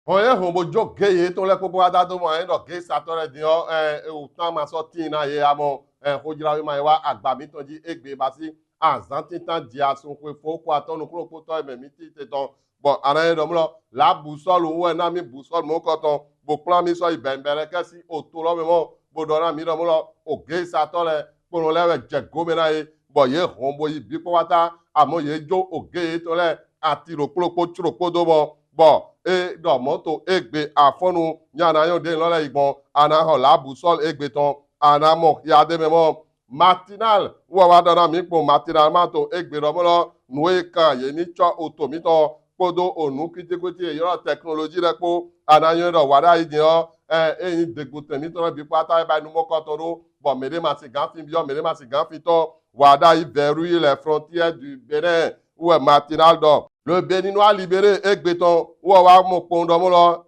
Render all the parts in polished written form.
Oye hombo jo gay to le popo ada do mo en do gay satore di o o tan ma so tin na ye amo ho jira we ma wa agba mi ton ji egbe ba si azan tin tan di asun pe fo ko atonu kuro po to me mi ti te ton bo ara do mo la boussole wo na mi boussole mo ko ton bo plan mi so ibembere ke si o to lo me mo bo do na mi do mo lo o gay satore po lo le je go me na ye bo ye hombo yi bi po wata amo ye jo o gay to le ati ro po churo po do mo bo e do moto egbe afonu nyana yo de lole igbon anaho la busol egbe ton anamo ya de memo matinal wo wa dana mi po matinal mato egbe do mo nuwe kan ye ni cho otomito podo onu kitikuti e yo technology re po anayo do wada idin o eyin degbute mi to bi pata ba nu mo ko to ro bo mere ma si gan fin bi o mere ma si gan fin to wada i verrouille les frontières du Bénin ou matinal do le Béninois libéré egbeton wo wa mo pondo mo lo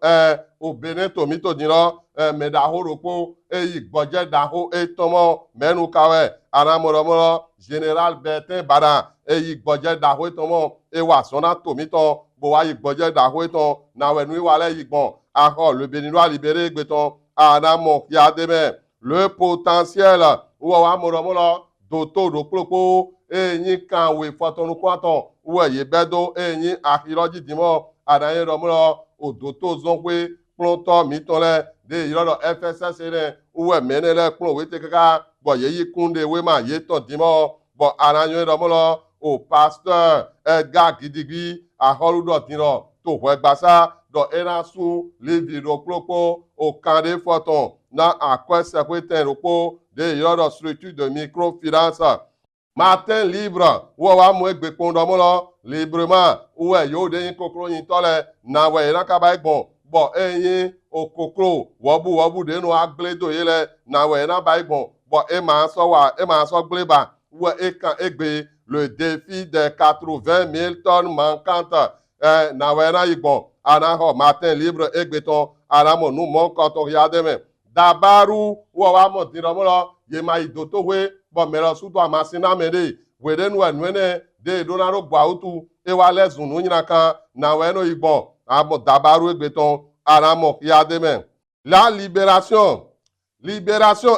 o Bénin to mi to din lo me da ho ro po e igboje da ho e tomo menu kawe ara mo lo général Bertin Bada e igboje da ho tomo e wa sona to mi to bo wa igboje da ho ton na we nu wa le igbon ako le Béninois libéré egbeton ara mo ya de me le potentiel wo wa mo lo doto do plopo eyin kan we fotonu kwanton wo ye bedo eyin akiloji dimo adayin romulo odo to zon pe plonto mi ton le de irodo FSS re wo menele plon we te kaka bo ye yi kunde we ma ye ton dimo bo adayin romulo o pasteur Edgar Gidigbi aholudo dino to we gbasa do erasu levi ro plopo o kande foton na akwese kweten ropo de irodo structure de microfinance Matin libre wo wa mu egbe pondo mo lo librement wo yo de yin kokro yin tole na we ran ka ba igbon bo eyin okokro wo bu de nu agbledo yele na we ran ba igbon bo e ma so gleba wo e kan egbe le défi des 80 000 tonnes manquantes na we ran igbon ana ho matin libre egbe ton ara mo nu mo ko to ya de me dabaru wo wa mo din mo lo ye ma idoto we bo mero suto amasina mede wede nu enwene de donaro gbautu e wa lezun nu nyina kan na we no igbon abo dabaru egbeton aramo ya de men la libération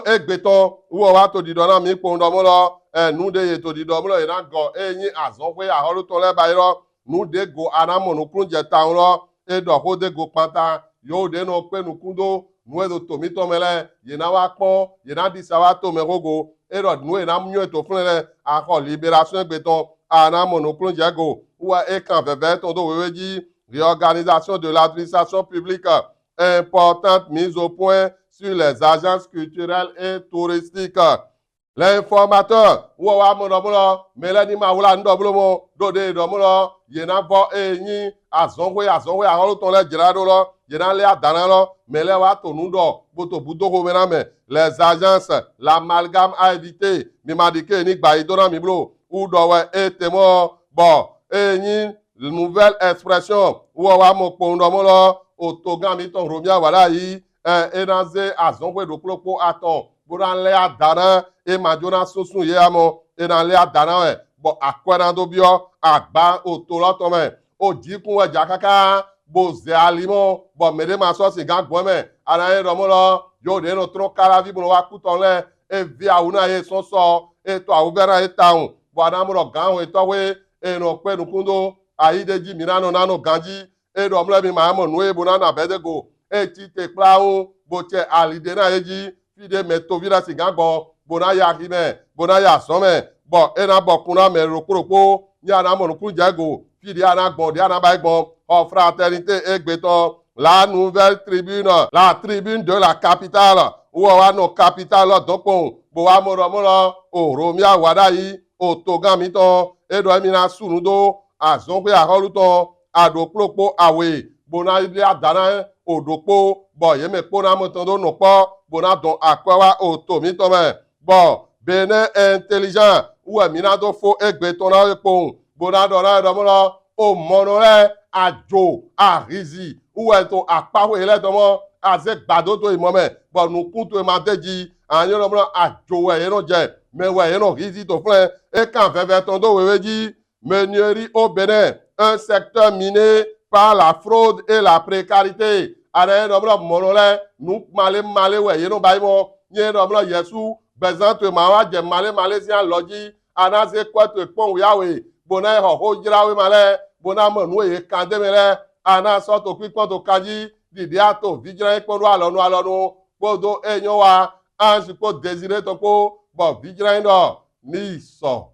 egbeton wo wa to didona mi po ndo mo lo nu de ye to dido mo lo ina go eyin azon we ahoro to le ba iro nu de go aramo nu kunje taun lo e do ho de go panta yo de no pe nu kundo nu e do tomito mele ye na wa pon ye na di sawa to me gogo erod nu ena mnyo to fun le akọ libération egbeton ana monoclone jago wa e kan veve ton do weweji réorganisation de l'administration publique importante mise au point sur les agences culturelles et touristiques. L'informateur wo wa mo do mo lo melani ma wula ndo blo mo do de do mo lo ye na bo eyin azonwe ahoro ton le jira do lo ye na le adana lo mele wa to nu do boto budo ko mena me les agences l'amalgame a évité mi ma di ke ni gba idona mi blo u do we etemo bo eyin nouvelle expression wo wa mo po ndo mo lo otogan mi ton romia wala yi enaze azonwe do plopo aton buranle adana e majona sunsun ye amo enale adana we bo akwena do bio agba otolo me ojikun eja kaka bo ze alimo bo mere ma so si gan gbo me ara e romo lo yo de no tro kala vi bo wa kuton le e vi awuna ye so so e to awubera e taun bo adamu ro gan we to we e no pe nu kundo aideji mirano nano ganji e do mle mi ma mo nu e bo na bedego e ti te plaun bo che alide na eji fide meto vira si gan gbo bona ya hime bona ya some bo ena bo kuna me rokuropo ni ana mo nu jago fide ana gbo de ana ba gbo o fraternité egbeton la nouvelle tribune la tribune de la capitale wo wa no capitale dopon bo wa mo lo o romia wada yi o togan mi ton edo mi na sunudo azon pe aholuton adoplopo awe bona ile adana odopo bo ye me pona mo ton do no po bona don akwa o to mi to me bo Benin intelligent ou mina do fo egbeton na epon bona do na do mo lo o monore ajo arizi ou to apawo ele do mo aze gbado to imome bo nu kuntu e ma deji anyo do mo ajo e no je me we e no rizi to fun e kan veve ton do weweji menuiserie au Bénin un secteur minier par la fraude et la précarité. Are nomlo monole nu male we yeno baimo nye nomlo Yesu bezanto mawa je male sian loji anaze kwatu pon yawe bona ho jirawe male bona monu e kandemele ana soto pipon to kaji didiato vigilance ponu alonu podo enyo wa ansi po désiré to po bo vigilance no ni so